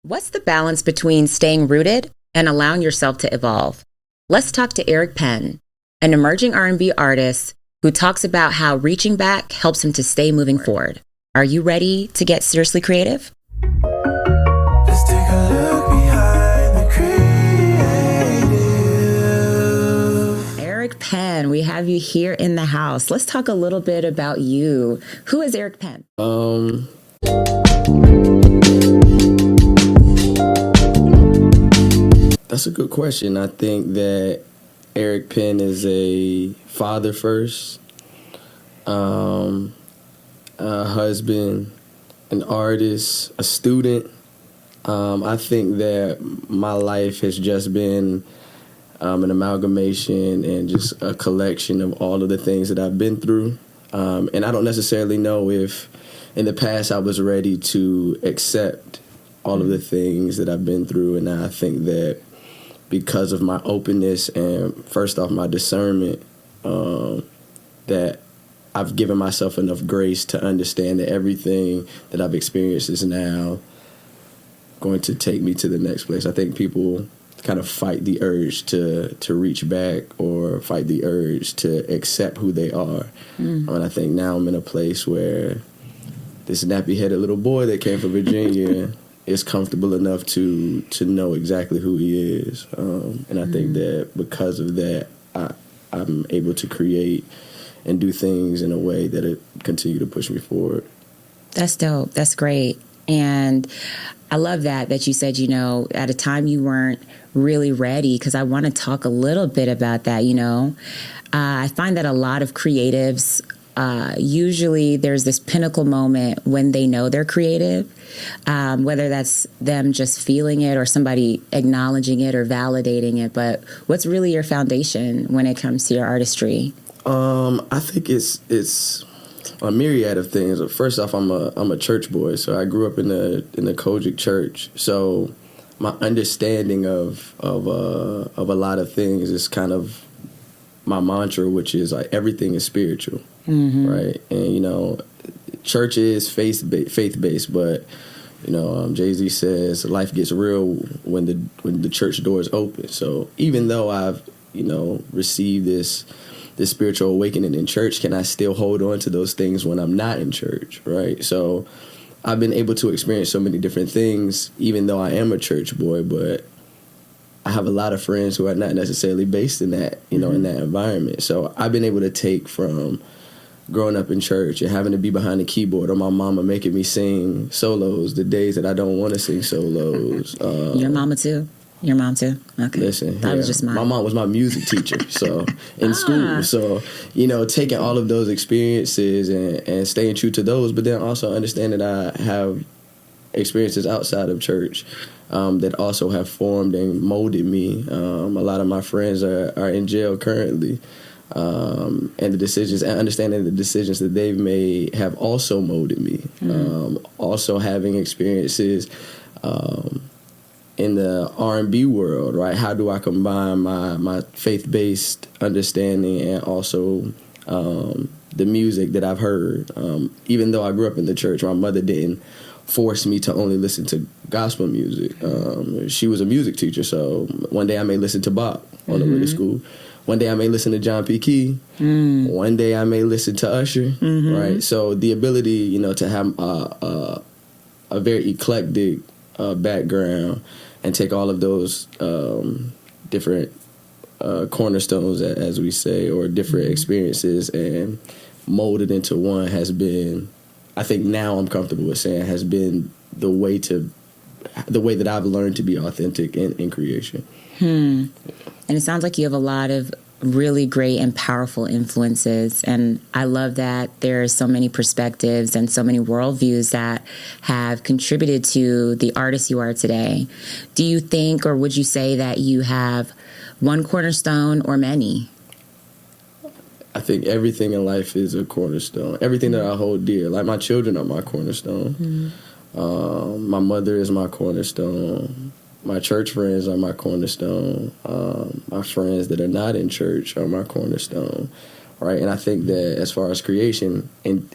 What's the balance between staying rooted and allowing yourself to evolve? Let's talk to Eric Penn, an emerging R&B artist who talks about how reaching back helps him to stay moving forward. Are you ready to get seriously creative? Let's take a look behind the creative. Eric Penn, we have you here in the house. Let's talk a little bit about you. Who is Eric Penn? That's a good question. I think that Eric Penn is a father first, a husband, an artist, a student. I think that my life has just been an amalgamation and just a collection of all of the things that I've been through. And I don't necessarily know if in the past I was ready to accept all of the things that I've been through. And I think that because of my openness and first off my discernment, that I've given myself enough grace to understand that everything that I've experienced is now going to take me to the next place. I think people kind of fight the urge to reach back or fight the urge to accept who they are. And I think now I'm in a place where this nappy-headed little boy that came from Virginia is comfortable enough to know exactly who he is. And I think that because of that, I'm able to create and do things in a way that it continue to push me forward. That's dope. That's great. And I love that you said, at a time you weren't really ready, because I want to talk a little bit about that, I find that a lot of creatives, usually there's this pinnacle moment when they know they're creative, whether that's them just feeling it or somebody acknowledging it or validating it. But what's really your foundation when it comes to your artistry? I think it's a myriad of things. First off, I'm a church boy, so I grew up in the Kojic church. So my understanding of a lot of things is kind of my mantra, which is like everything is spiritual, right? And church is faith based, but Jay-Z says life gets real when the church doors open. So even though I've received this spiritual awakening in church, can I still hold on to those things when I'm not in church, right? So I've been able to experience so many different things, even though I am a church boy, but I have a lot of friends who are not necessarily based in that, in that environment. So I've been able to take from growing up in church and having to be behind the keyboard or my mama making me sing solos the days that I don't want to sing solos. Your mama too? Your mom too? Okay. Listen, that was just mine. My mom was my music teacher, so in school. So, taking all of those experiences and staying true to those, but then also understanding that I have experiences outside of church that also have formed and molded me. A lot of my friends are in jail currently. And understanding the decisions that they've made have also molded me. Also having experiences in the R&B world, right? How do I combine my faith-based understanding and also the music that I've heard? Even though I grew up in the church, my mother didn't force me to only listen to gospel music. She was a music teacher, so one day I may listen to Bach on the way to school. One day I may listen to John P. Key. One day I may listen to Usher, right? So the ability, to have a very eclectic background and take all of those different cornerstones, as we say, or different experiences and mold it into one has been, I think now I'm comfortable with saying, has been the way that I've learned to be authentic in creation. And it sounds like you have a lot of really great and powerful influences. And I love that there are so many perspectives and so many worldviews that have contributed to the artist you are today. Do you think, or would you say that you have one cornerstone or many? I think everything in life is a cornerstone. Everything that I hold dear, like my children are my cornerstone. My mother is my cornerstone. My church friends are my cornerstone. My friends that are not in church are my cornerstone, right? And I think that as far as creation, and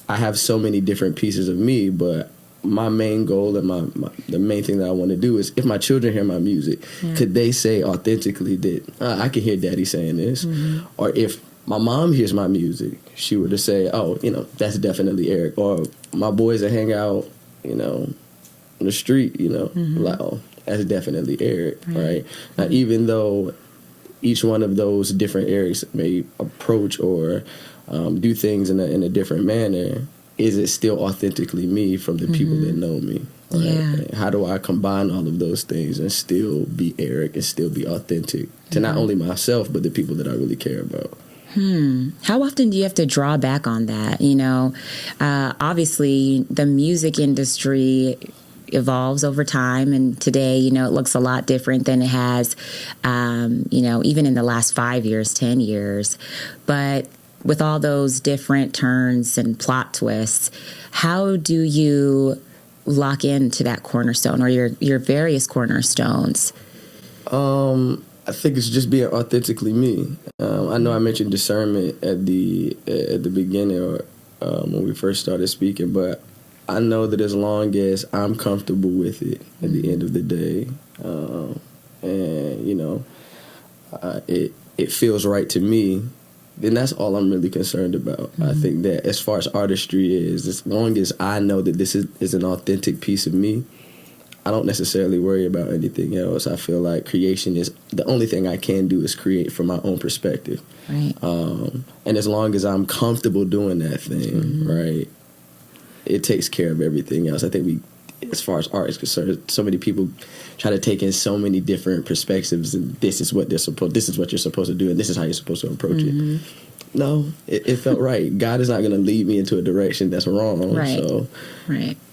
I have so many different pieces of me, but my main goal and the main thing that I want to do is if my children hear my music, could they say authentically that I can hear Daddy saying this? Or if my mom hears my music, she were to say, oh, you know, that's definitely Eric. Or my boys that hang out, you know, on the street, you know, like, oh, that's definitely Eric, right? Now, even though each one of those different Erics may approach or do things in a different manner, is it still authentically me from the people that know me? Right? Yeah. How do I combine all of those things and still be Eric and still be authentic to not only myself, but the people that I really care about? How often do you have to draw back on that? You know, obviously the music industry evolves over time, and today, you know, it looks a lot different than it has, you know, even in the last 5 years, 10 years. But with all those different turns and plot twists, how do you lock into that cornerstone or your various cornerstones? I think it's just being authentically me. I know I mentioned discernment at the beginning or when we first started speaking, but I know that as long as I'm comfortable with it at the end of the day, and you know, it feels right to me, then that's all I'm really concerned about. I think that as far as artistry is, as long as I know that this is an authentic piece of me, I don't necessarily worry about anything else. I feel like creation is the only thing I can do is create from my own perspective. Right. And as long as I'm comfortable doing that thing, right, it takes care of everything else. I think as far as art is concerned, so many people try to take in so many different perspectives, and this is what you're supposed to do, and this is how you're supposed to approach it. No, it felt right. God is not going to lead me into a direction that's wrong. Right. So,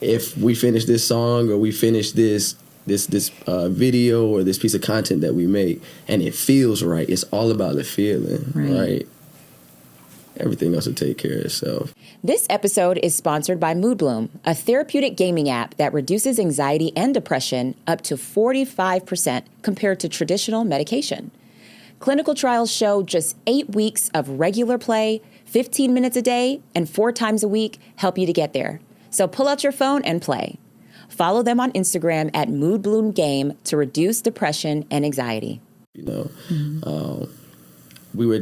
if we finish this song or we finish this video or this piece of content that we make, and it feels right, it's all about the feeling, right? Everything else will take care of itself. This episode is sponsored by Mood Bloom, a therapeutic gaming app that reduces anxiety and depression up to 45% compared to traditional medication. Clinical trials show just 8 weeks of regular play, 15 minutes a day, and 4 times a week help you to get there. So pull out your phone and play. Follow them on Instagram at Mood Bloom Game to reduce depression and anxiety. You know,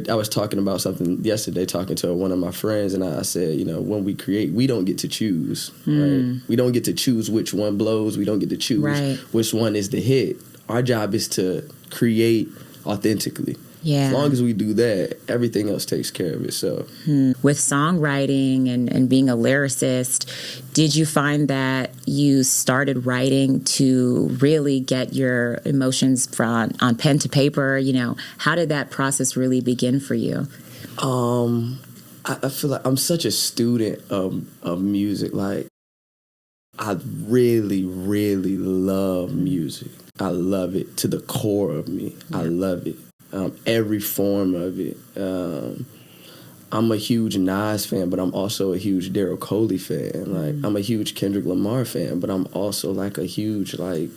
I was talking about something yesterday, talking to one of my friends, and I said, you know, when we create, we don't get to choose, right? We don't get to choose which one blows. We don't get to choose which one is the hit. Our job is to create authentically. Yeah. As long as we do that, everything else takes care of itself. With songwriting and being a lyricist, did you find that you started writing to really get your emotions on pen to paper? You know, how did that process really begin for you? I feel like I'm such a student of music. Like, I really, really love music. I love it to the core of me. Yeah. I love it. Every form of it. I'm a huge Nas fan, but I'm also a huge Daryl Coley fan. Like, I'm a huge Kendrick Lamar fan, but I'm also like a huge like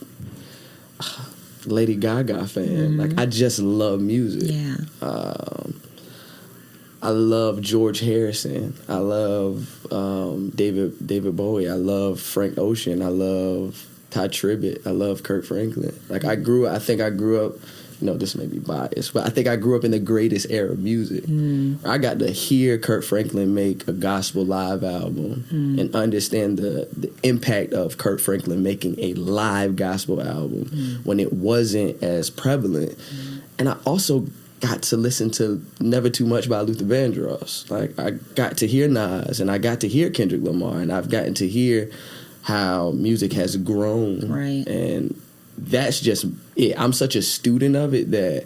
Lady Gaga fan. Like, I just love music. Yeah. I love George Harrison. I love David Bowie. I love Frank Ocean. I love Ty Tribbett. I love Kirk Franklin. Like, I think I grew up, you know, this may be biased, but I think I grew up in the greatest era of music. I got to hear Kirk Franklin make a gospel live album and understand the impact of Kirk Franklin making a live gospel album when it wasn't as prevalent. And I also got to listen to Never Too Much by Luther Vandross. Like, I got to hear Nas, and I got to hear Kendrick Lamar, and I've gotten to hear how music has grown. Right. And that's just it. I'm such a student of it that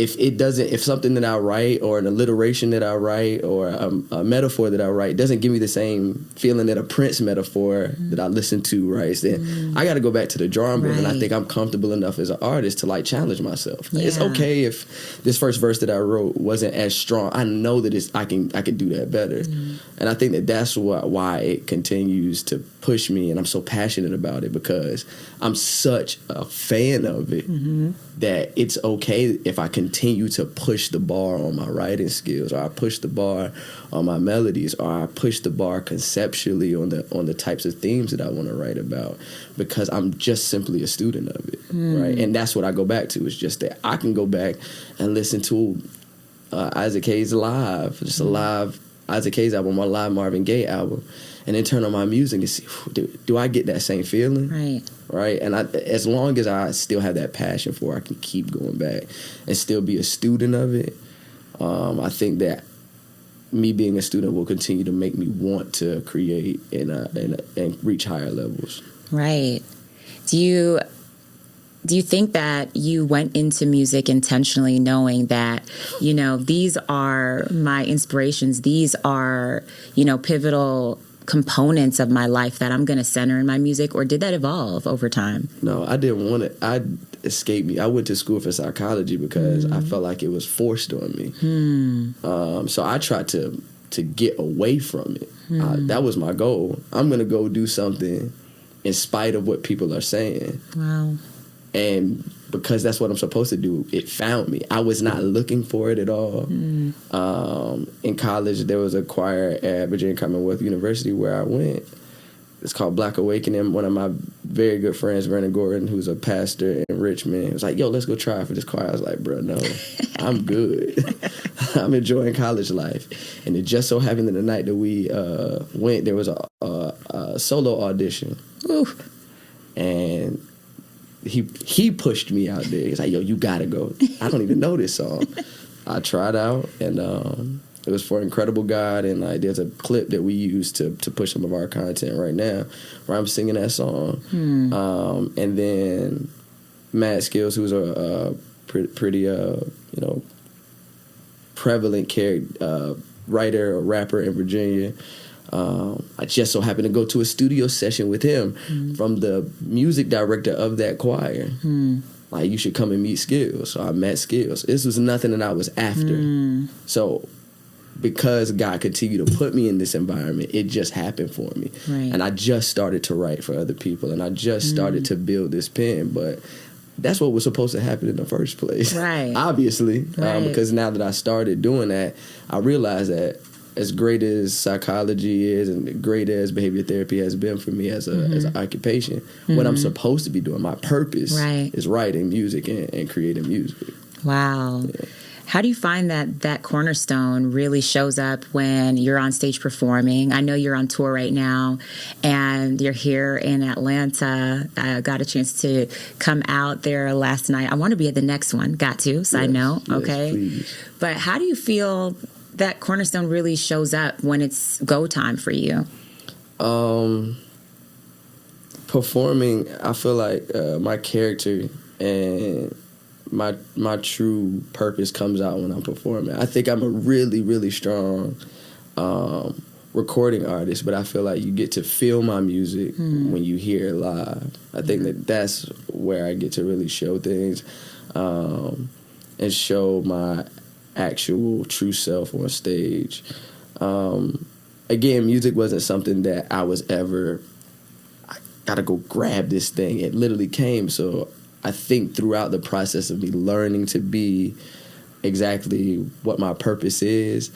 if something that I write or an alliteration that I write or a metaphor that I write doesn't give me the same feeling that a Prince metaphor that I listen to writes, then I got to go back to the drawing board. And I think I'm comfortable enough as an artist to like challenge myself. Yeah. It's okay if this first verse that I wrote wasn't as strong. I know that I can do that better. And I think that's why it continues to push me, and I'm so passionate about it because I'm such a fan of it that it's okay if I continue continue to push the bar on my writing skills, or I push the bar on my melodies, or I push the bar conceptually on the types of themes that I want to write about, because I'm just simply a student of it, right? And that's what I go back to. It's just that I can go back and listen to Isaac Hayes live, just a live Isaac Hayes album, or live Marvin Gaye album, and then turn on my music and see, do I get that same feeling? Right. And as long as I still have that passion for it, I can keep going back and still be a student of it. I think that me being a student will continue to make me want to create and reach higher levels. Right. Do you think that you went into music intentionally knowing that, you know, these are my inspirations, these are, you know, pivotal components of my life that I'm going to center in my music, or did that evolve over time? No, I didn't want it. I escaped me. I went to school for psychology because I felt like it was forced on me. So I tried to get away from it. That was my goal. I'm going to go do something in spite of what people are saying. Wow. And because that's what I'm supposed to do, it found me. I was not looking for it at all. In college, there was a choir at Virginia Commonwealth University where I went. It's called Black Awakening. One of my very good friends, Vernon Gordon, who's a pastor in Richmond, was like, yo, let's go try for this choir. I was like, bro, no, I'm good. I'm enjoying college life. And it just so happened that the night that we went, there was a solo audition. Oof. And he pushed me out there. He's like, yo, you gotta go. I don't even know this song. I tried out, and it was for Incredible God, and like there's a clip that we use to push some of our content right now where I'm singing that song. And then Matt Skills, who's a pretty prevalent writer or rapper in Virginia, I just so happened to go to a studio session with him from the music director of that choir. Like, you should come and meet Skills. So I met Skills. This was nothing that I was after. So because God continued to put me in this environment, it just happened for me. Right. And I just started to write for other people, and I just started to build this pen. But that's what was supposed to happen in the first place. Right. Obviously. Right. Because now that I started doing that, I realized that as great as psychology is and great as behavior therapy has been for me as an occupation, what I'm supposed to be doing, my purpose, is writing music and creating music. Wow. Yeah. How do you find that cornerstone really shows up when you're on stage performing? I know you're on tour right now, and you're here in Atlanta. I got a chance to come out there last night. I want to be at the next one. Got to, side note. Yes, okay. Please. But how do you feel that cornerstone really shows up when it's go time for you? Performing, I feel like my character and my true purpose comes out when I'm performing. I think I'm a really, really strong recording artist, but I feel like you get to feel my music when you hear it live. I think that's where I get to really show things and show my actual true self on stage. Again, music wasn't something that I was ever, I gotta go grab this thing. It literally came. So I think throughout the process of me learning to be exactly what my purpose is,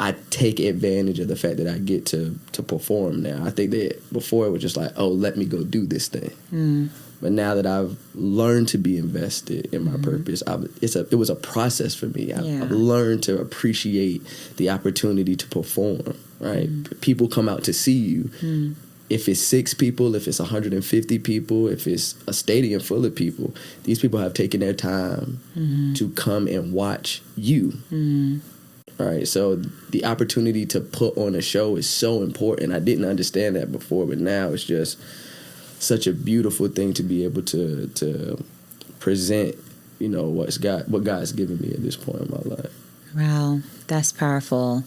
I take advantage of the fact that I get to perform now. I think that before it was just like, oh, let me go do this thing. But now that I've learned to be invested in my purpose, it was a process for me. I've learned to appreciate the opportunity to perform, right? People come out to see you. If it's 6 people, if it's 150 people, if it's a stadium full of people, these people have taken their time to come and watch you. Right, so the opportunity to put on a show is so important. I didn't understand that before, but now it's just such a beautiful thing to be able to present, you know, what God's given me at this point in my life. Wow, that's powerful.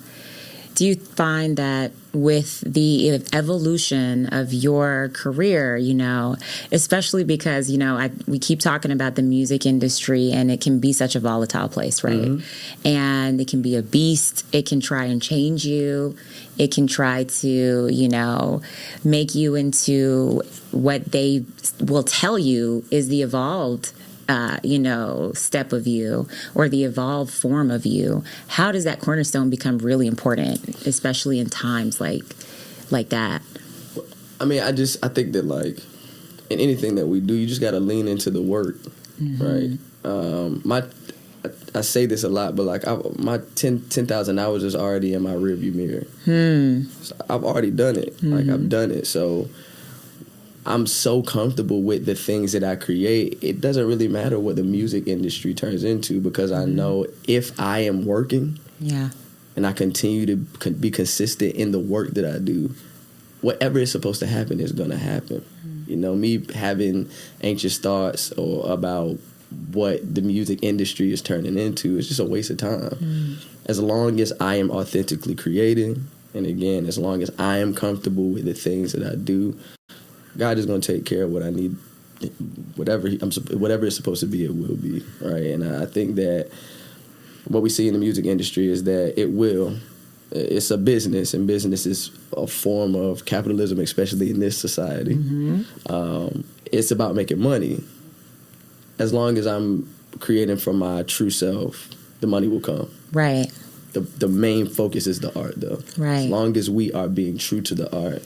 Do you find that with the evolution of your career, you know, especially because, you know, we keep talking about the music industry, and it can be such a volatile place, right? And it can be a beast. It can try and change you. It can try to, you know, make you into what they will tell you is the evolved step of you or the evolved form of you, how does that cornerstone become really important, especially in times like that? I mean, I think that, like, in anything that we do, you just got to lean into the work, right? I say this a lot, but like my 10,000 hours is already in my rearview mirror. So I've already done it. Like, I've done it. So I'm so comfortable with the things that I create. It doesn't really matter what the music industry turns into, because I know if I am working, and I continue to be consistent in the work that I do, whatever is supposed to happen is going to happen. You know, me having anxious thoughts or about what the music industry is turning into is just a waste of time. As long as I am authentically creating, and again, as long as I am comfortable with the things that I do, God is going to take care of what I need. Whatever it's supposed to be, it will be, right? And I think that what we see in the music industry is that it's a business, and business is a form of capitalism, especially in this society. It's about making money. As long as I'm creating from my true self, the money will come. Right. The main focus is the art, though. Right. As long as we are being true to the art,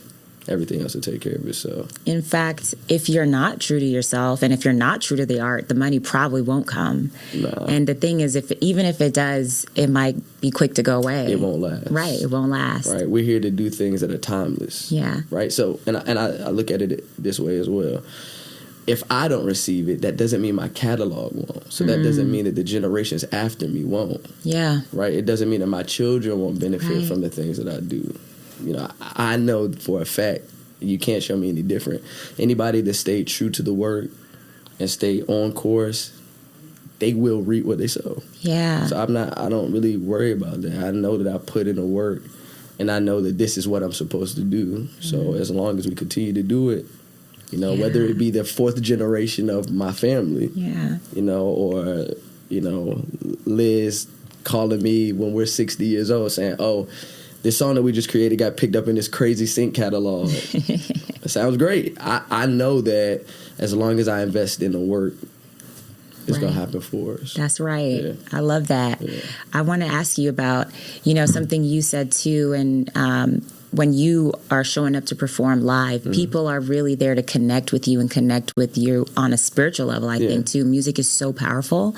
everything else will take care of itself. In fact, if you're not true to yourself, and if you're not true to the art, the money probably won't come. Nah. And the thing is, even if it does, it might be quick to go away. It won't last. Right, it won't last. Right, we're here to do things that are timeless. Yeah. Right, so, and I look at it this way as well. If I don't receive it, that doesn't mean my catalog won't. So that doesn't mean that the generations after me won't. Yeah. Right, it doesn't mean that my children won't benefit from the things that I do. You know, I know for a fact you can't show me any different. Anybody that stayed true to the work and stayed on course, they will reap what they sow. Yeah. So I don't really worry about that. I know that I put in the work, and I know that this is what I'm supposed to do. So as long as we continue to do it, you know, whether it be the fourth generation of my family, you know, or, you know, Liz calling me when we're 60 years old saying, oh, this song that we just created got picked up in this crazy sync catalog. It sounds great. I know that as long as I invest in the work, it's going to happen for us. That's right. Yeah. I love that. Yeah. I want to ask you about, you know, something you said too, and when you are showing up to perform live, people are really there to connect with you and connect with you on a spiritual level, I think, too. Music is so powerful.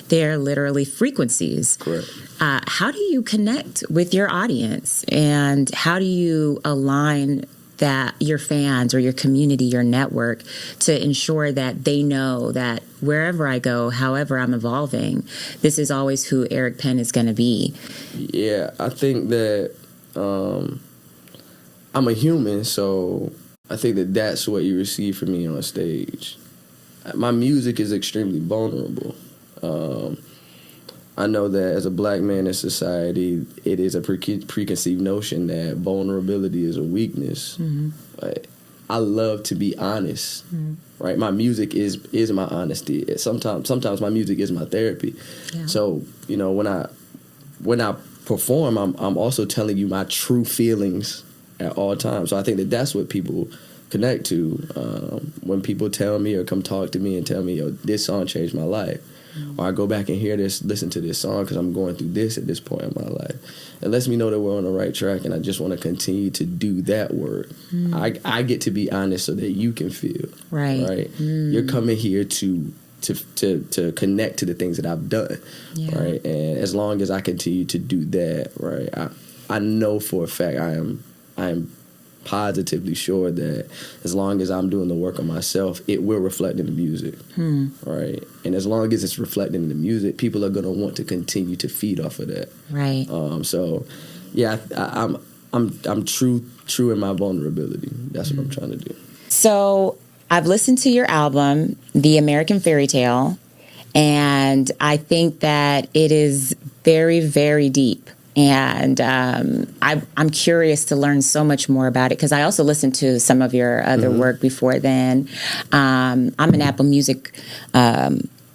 They're literally frequencies. Correct. How do you connect with your audience, and how do you align that your fans or your community, your network, to ensure that they know that wherever I go, however I'm evolving, this is always who Eric Penn is going to be? Yeah, I think that I'm a human, so I think that that's what you receive from me on stage. My music is extremely vulnerable. I know that as a black man in society, it is a preconceived notion that vulnerability is a weakness. But I love to be honest, right? My music is my honesty. Sometimes my music is my therapy. Yeah. So, you know, when I perform, I'm also telling you my true feelings at all times. So I think that that's what people connect to when people tell me or come talk to me and tell me, yo, this song changed my life. Or I go back and listen to this song because I'm going through this at this point in my life. It lets me know that we're on the right track, and I just want to continue to do that work. I get to be honest so that you can feel. Right? You're coming here to connect to the things that I've done. Yeah. Right? And as long as I continue to do that, right, I know for a fact I am positively sure that as long as I'm doing the work on myself, it will reflect in the music, right? And as long as it's reflecting in the music, people are going to want to continue to feed off of that, right? So, yeah, I'm true in my vulnerability. That's what I'm trying to do. So I've listened to your album, The American Fairytale, and I think that it is very, very deep. And I'm curious to learn so much more about it, because I also listened to some of your other work before then. I'm an Apple Music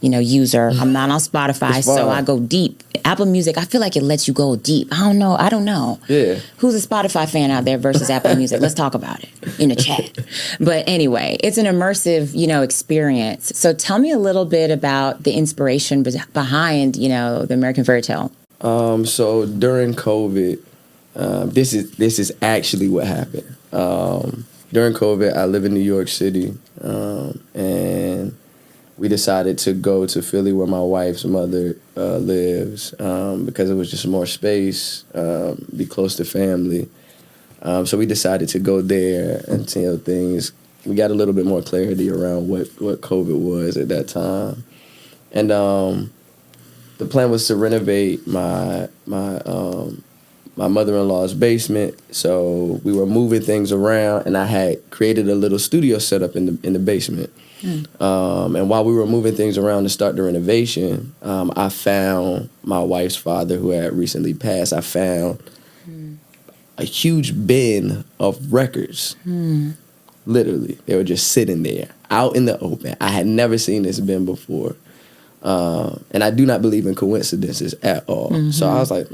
user. I'm not on Spotify, so I go deep. Apple Music, I feel like it lets you go deep. I don't know. Yeah. Who's a Spotify fan out there versus Apple Music? Let's talk about it in the chat. But anyway, it's an immersive, experience. So tell me a little bit about the inspiration behind, the American Fairytale. So during COVID, this is actually what happened. During COVID, I live in New York City, and we decided to go to Philly where my wife's mother lives because it was just more space, be close to family. So we decided to go there until we got a little bit more clarity around what COVID was at that time. And the plan was to renovate my mother-in-law's basement. So we were moving things around, and I had created a little studio setup in the basement. And while we were moving things around to start the renovation, I found my wife's father, who had recently passed. I found a huge bin of records. Literally, they were just sitting there out in the open. I had never seen this bin before. And I do not believe in coincidences at all. So I was like,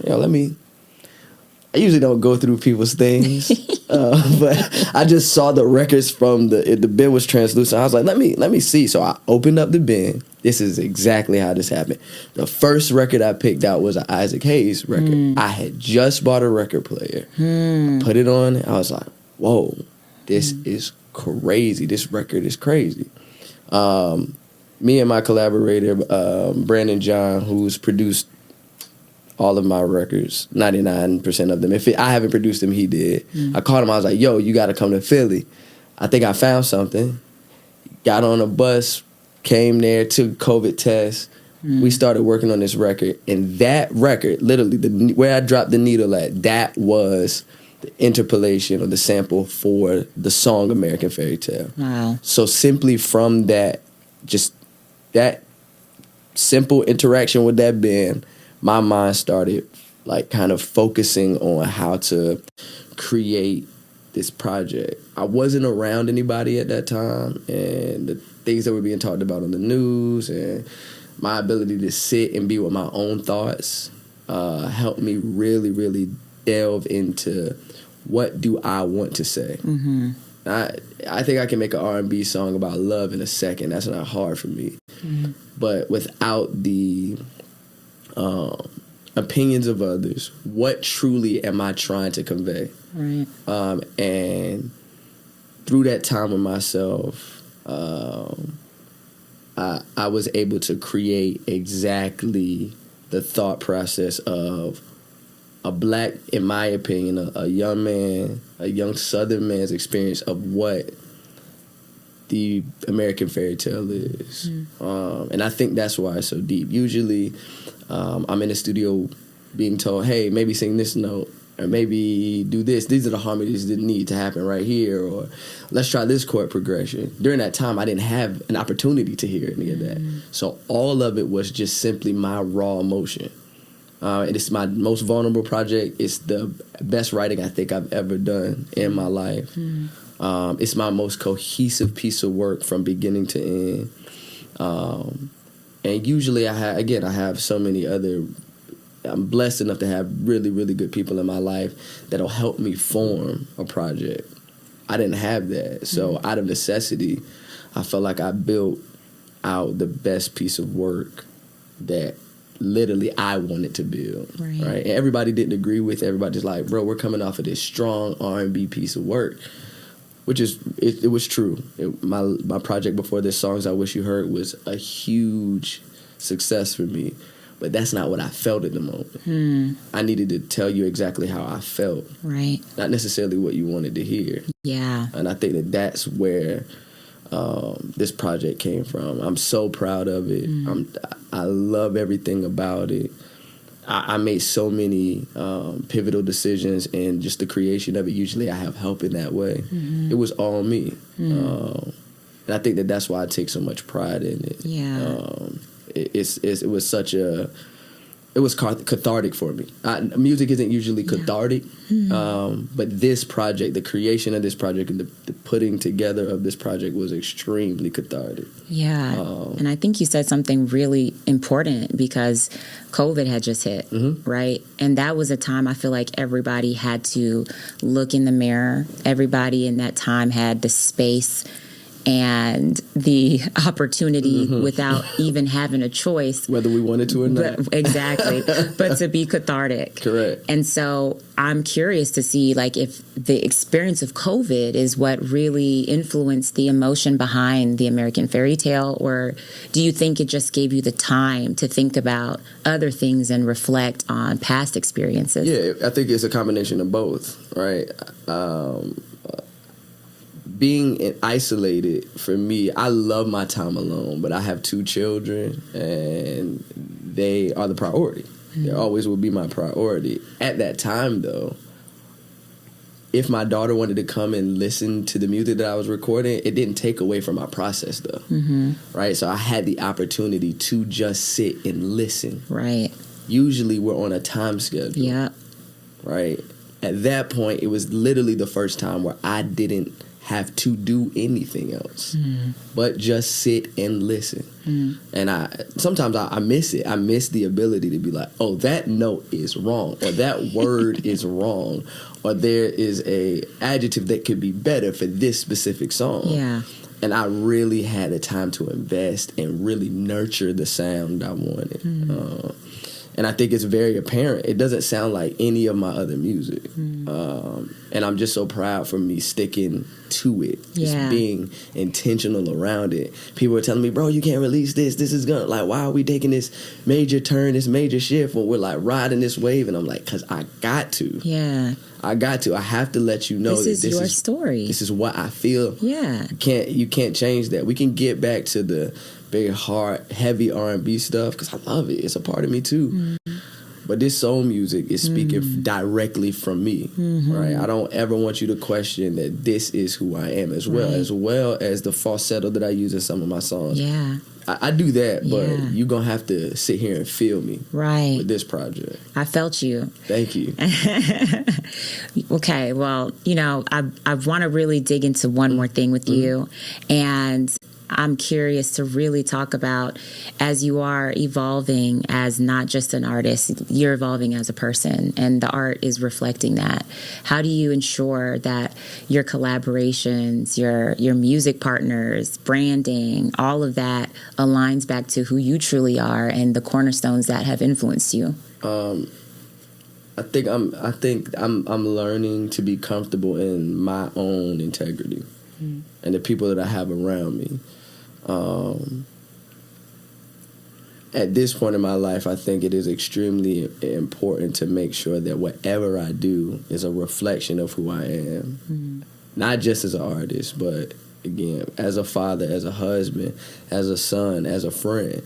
I usually don't go through people's things, but I just saw the records from the bin was translucent. I was like, let me see. So I opened up the bin. This is exactly how this happened. The first record I picked out was an Isaac Hayes record. I had just bought a record player. I put it on. I was like, whoa, this is crazy. This record is crazy. Me and my collaborator, Brandon John, who's produced all of my records, 99% of them. I haven't produced them, he did. I called him. I was like, yo, you got to come to Philly. I think I found something. Got on a bus, came there, took COVID tests. We started working on this record. And that record, literally, where I dropped the needle at, that was the interpolation or the sample for the song American Fairytale. Wow. So simply from that, just that simple interaction with that band, my mind started kind of focusing on how to create this project. I wasn't around anybody at that time, and the things that were being talked about on the news and my ability to sit and be with my own thoughts helped me really, really delve into what do I want to say. I think I can make an R&B song about love in a second. That's not hard for me. But without the opinions of others, what truly am I trying to convey? Right. And through that time with myself, I was able to create exactly the thought process of a black, in my opinion, a young man, a young Southern man's experience of what the American Fairytale is. And I think that's why it's so deep. Usually, I'm in the studio being told, hey, maybe sing this note, or maybe do this. These are the harmonies that need to happen right here, or let's try this chord progression. During that time, I didn't have an opportunity to hear any of that. So all of it was just simply my raw emotion. And it's my most vulnerable project. It's the best writing I think I've ever done in my life. It's my most cohesive piece of work from beginning to end. And usually I have so many other, I'm blessed enough to have really, really good people in my life that'll help me form a project. I didn't have that. So out of necessity, I felt like I built out the best piece of work that literally I wanted to build. Right? And everybody didn't agree with it. Everybody's like, bro, we're coming off of this strong R&B piece of work. Which is, it was true. My project before this, Songs I Wish You Heard, was a huge success for me. But that's not what I felt at the moment. I needed to tell you exactly how I felt. Right. Not necessarily what you wanted to hear. Yeah. And I think that that's where this project came from. I'm so proud of it. I love everything about it. I made so many pivotal decisions, and just the creation of it, usually I have help in that way. It was all me. And I think that that's why I take so much pride in it. Yeah. It was such a it was cathartic for me. Music isn't usually cathartic, but this project, the creation of this project and the putting together of this project was extremely cathartic. Yeah. And I think you said something really important because COVID had just hit, right? And that was a time I feel like everybody had to look in the mirror. Everybody in that time had the space and the opportunity without even having a choice. Whether we wanted to or not. Exactly. But to be cathartic. Correct. And so I'm curious to see, like, if the experience of COVID is what really influenced the emotion behind the American Fairy Tale, or do you think it just gave you the time to think about other things and reflect on past experiences? Yeah, I think it's a combination of both, right? Being isolated, for me, I love my time alone, but I have 2 children, and they are the priority. They always will be my priority. At that time, though, if my daughter wanted to come and listen to the music that I was recording, it didn't take away from my process, though. Right? So I had the opportunity to just sit and listen. Right. Usually we're on a time schedule. Yeah. Right? At that point, it was literally the first time where I didn't have to do anything else but just sit and listen. And sometimes I miss it. I miss the ability to be like, oh, that note is wrong, or that word is wrong, or there is a adjective that could be better for this specific song. Yeah. And I really had the time to invest and really nurture the sound I wanted. And I think it's very apparent. It doesn't sound like any of my other music. And I'm just so proud for me sticking to it. Just being intentional around it. People are telling me, bro, you can't release this. This is gonna, like, why are we taking this major turn, this major shift when we're like riding this wave? And I'm like, because I got to. Yeah. I got to. I have to let you know this is your story. This is what I feel. Yeah. You can't change that. We can get back to the very hard, heavy R&B stuff because I love it. It's a part of me too. But this soul music is speaking directly from me, right? I don't ever want you to question that this is who I am, as well as the falsetto that I use in some of my songs. Yeah. I do that, but you're going to have to sit here and feel me with this project. I felt you. Thank you. Okay, well, I want to really dig into one more thing with you, and I'm curious to really talk about, as you are evolving as not just an artist, you're evolving as a person, and the art is reflecting that. How do you ensure that your collaborations, your music partners, branding, all of that aligns back to who you truly are and the cornerstones that have influenced you? I think I'm learning to be comfortable in my own integrity and the people that I have around me. At this point in my life, I think it is extremely important to make sure that whatever I do is a reflection of who I am. Not just as an artist, but again, as a father, as a husband, as a son, as a friend.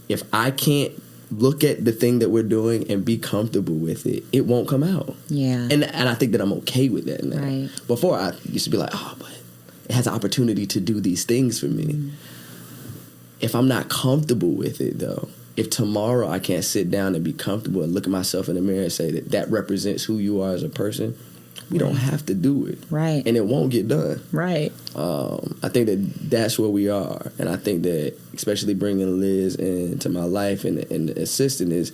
If I can't look at the thing that we're doing and be comfortable with it, it won't come out. Yeah. And I think that I'm okay with that now. Right. Before, I used to be like, oh, but it has an opportunity to do these things for me. If I'm not comfortable with it, though, if tomorrow I can't sit down and be comfortable and look at myself in the mirror and say that represents who you are as a person, we don't have to do it. Right. And it won't get done. Right. I think that's where we are. And I think that, especially bringing Liz into my life and the assistant, is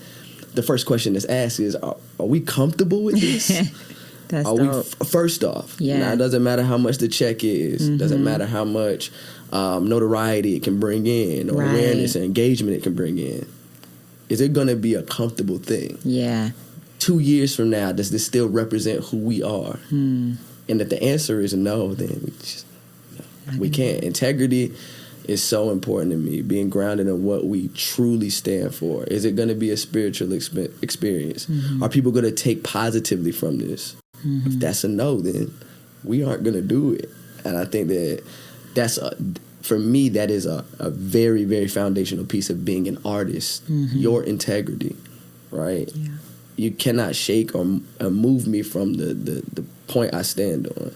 the first question that's asked is, are we comfortable with this? That's dope. First off, now, it doesn't matter how much the check is. Doesn't matter how much notoriety it can bring in, or awareness and engagement it can bring in. Is it going to be a comfortable thing? Yeah. 2 years from now, does this still represent who we are? And if the answer is no, then we can't. Integrity is so important to me. Being grounded in what we truly stand for. Is it going to be a spiritual experience? Are people going to take positively from this? If that's a no, then we aren't going to do it. And I think for me, that is a very, very foundational piece of being an artist. Your integrity, right? Yeah. You cannot shake or move me from the point I stand on,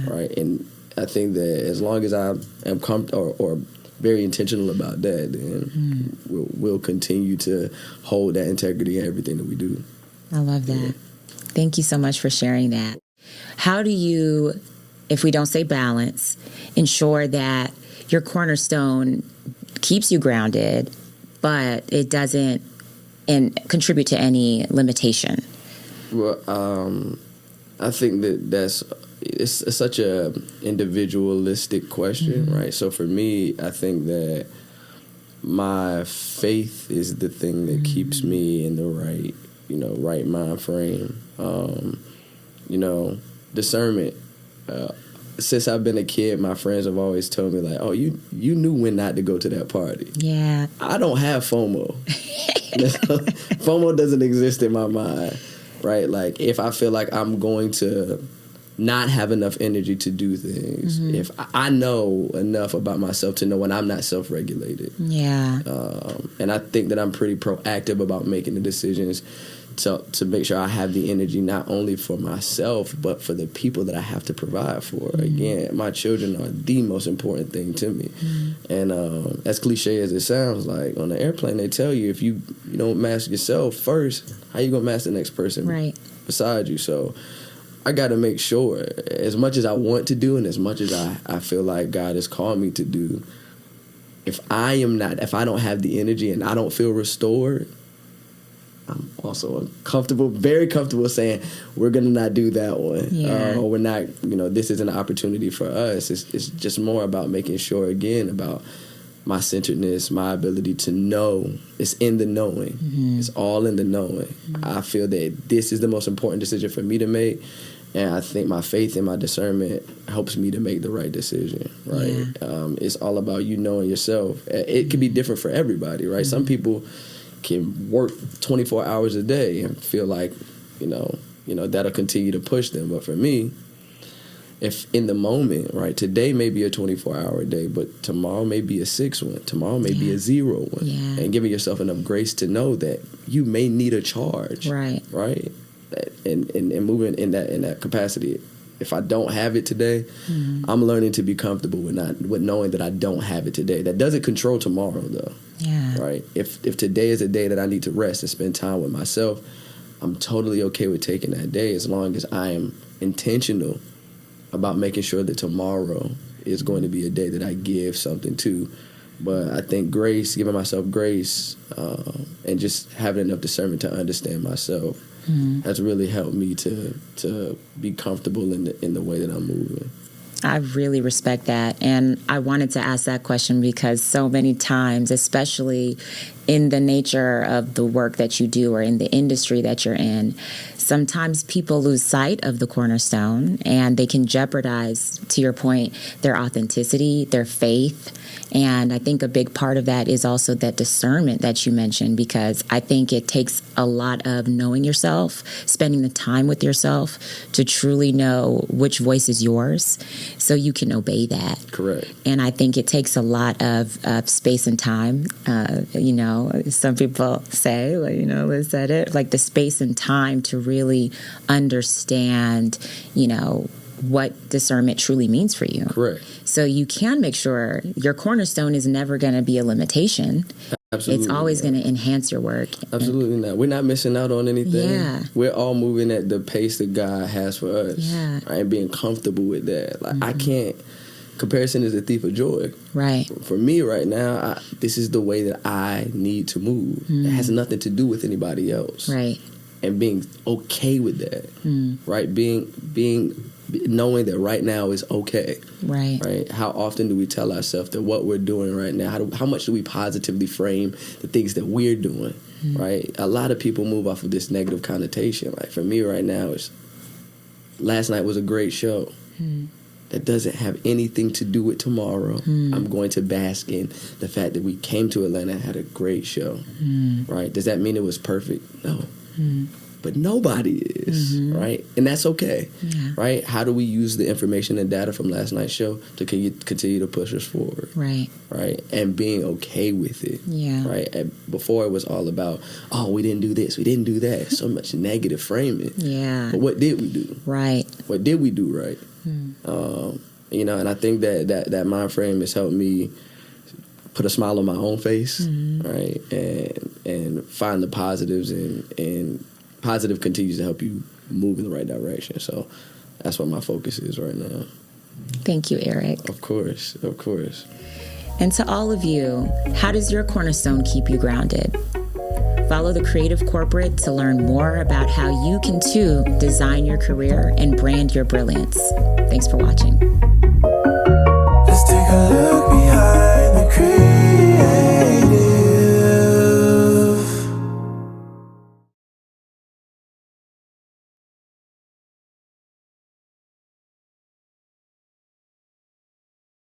right? And I think that as long as I am comfortable or very intentional about that, then we'll continue to hold that integrity in everything that we do. I love that. Thank you so much for sharing that. How do you, if we don't say balance, ensure that your cornerstone keeps you grounded, but it doesn't contribute to any limitation? Well, I think it's such a individualistic question, right? So for me, I think that my faith is the thing that keeps me in the right mind frame. Discernment. Since I've been a kid, my friends have always told me, like, oh, you knew when not to go to that party. Yeah. I don't have FOMO. FOMO doesn't exist in my mind, right? Like, if I feel like I'm going to not have enough energy to do things, if I know enough about myself to know when I'm not self-regulated. Yeah. And I think that I'm pretty proactive about making the decisions to make sure I have the energy not only for myself, but for the people that I have to provide for. Again, my children are the most important thing to me. And as cliche as it sounds, like on the airplane, they tell you if you don't master yourself first, how you going to master the next person beside you? So I got to make sure, as much as I want to do and as much as I feel like God has called me to do, if I don't have the energy and I don't feel restored, I'm also very comfortable saying we're going to not do that one. Or we're not, this isn't an opportunity for us. It's just more about making sure, again, about my centeredness, my ability to know. It's in the knowing. It's all in the knowing. I feel that this is the most important decision for me to make. And I think my faith and my discernment helps me to make the right decision, right? It's all about you knowing yourself. It can be different for everybody, right? Some people can work 24 hours a day and feel like, that'll continue to push them. But for me, if in the moment, right, today may be a 24-hour day, but tomorrow may be a 6 one, tomorrow may be a 0 one, and giving yourself enough grace to know that you may need a charge, right, and moving in that capacity. If I don't have it today, I'm learning to be comfortable with knowing that I don't have it today. That doesn't control tomorrow, though. Yeah. Right. If today is a day that I need to rest and spend time with myself, I'm totally okay with taking that day as long as I am intentional about making sure that tomorrow is going to be a day that I give something to. But I think giving myself grace, and just having enough discernment to understand myself has really helped me to be comfortable in the way that I'm moving. I really respect that. And I wanted to ask that question because so many times, especially in the nature of the work that you do or in the industry that you're in, sometimes people lose sight of the cornerstone and they can jeopardize, to your point, their authenticity, their faith. And I think a big part of that is also that discernment that you mentioned, because I think it takes a lot of knowing yourself, spending the time with yourself to truly know which voice is yours so you can obey that. Correct. And I think it takes a lot of space and time. Some people say, Liz said it, like the space and time to really understand, what discernment truly means for you. Correct. So you can make sure your cornerstone is never going to be a limitation. Absolutely. It's always going to enhance your work. Absolutely not. We're not missing out on anything. Yeah. We're all moving at the pace that God has for us. Yeah. Right? And being comfortable with that. Like, I can't. Comparison is a thief of joy. Right. For me right now, this is the way that I need to move. It has nothing to do with anybody else. Right. And being okay with that. Right. Knowing that right now is okay. Right. Right. How often do we tell ourselves that what we're doing right now, how much do we positively frame the things that we're doing? Right. A lot of people move off of this negative connotation. Like for me right now, last night was a great show. That doesn't have anything to do with tomorrow. I'm going to bask in the fact that we came to Atlanta and had a great show. Right. Does that mean it was perfect? No. But nobody is, right? And that's okay, right? How do we use the information and data from last night's show to continue to push us forward? Right. Right? And being okay with it, right? And before it was all about, oh, we didn't do this, we didn't do that. So much negative framing. Yeah. But what did we do? Right. What did we do right? And I think that mind frame has helped me put a smile on my own face, right, and find the positives, and positive continues to help you move in the right direction. So that's what my focus is right now. Thank you, Eric. Of course. And to all of you, how does your cornerstone keep you grounded? Follow the Creative Corporate to learn more about how you can too design your career and brand your brilliance. Thanks for watching. Let's take a look